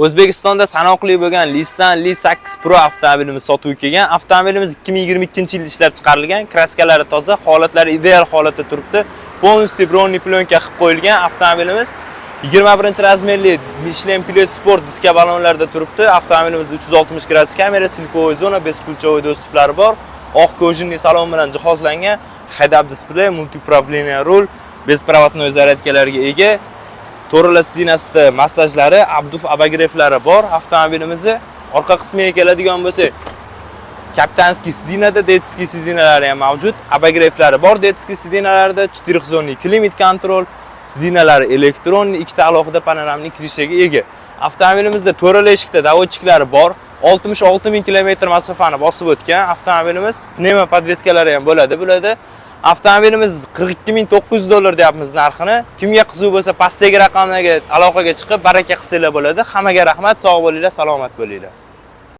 O'zbekistonda sanoqli bo'lgan Nissan Li-8 Pro avtomobilimiz sotuvga kelgan. Avtomobilimiz 2022-yilda ishlab chiqarilgan. Kraskalari toza, holatlari ideal holatda turibdi. Полностью bronli plyonka qilib qo'yilgan avtomobilimiz 21-razmerli Michelin Pilot Sport diska balonlarda turibdi. Avtomobilimizda 360 gradus kamera, silkovoy zona, beskульчевой do'stliklari bor. Oq kojinli salon bilan jihozlangan, head-up display, multiupravleniya rul, bespроводной zaryadkalarga ega. To'rala sidinasida massajlari, abduf abagireflari bor. Avtomobilimizni orqa qismiga keladigan bo'lsak, Kaptanskiy sidinada detskiy sidinalari ham mavjud. Abagireflari bor. Detskiy sidinalarda 4 zonli klimat kontrol, sidinalari elektron, ikkita alohida panoramli kirishaga ega. Avtomobilimizda to'rala eshikda davodchiklari bor. 66 ming kilometr masofani bosib o'tgan avtomobilimiz. Pnevma podveskalari ham bo'ladi. Avtomobilimiz $42.900 deyapmiz narxini. Kimga qiziq bo'lsa, pastdagi raqamlarga aloqaga chiqib, baraka qilsanglar bo'ladi. Hammaga rahmat, sog' bo'linglar, salomat bo'linglar.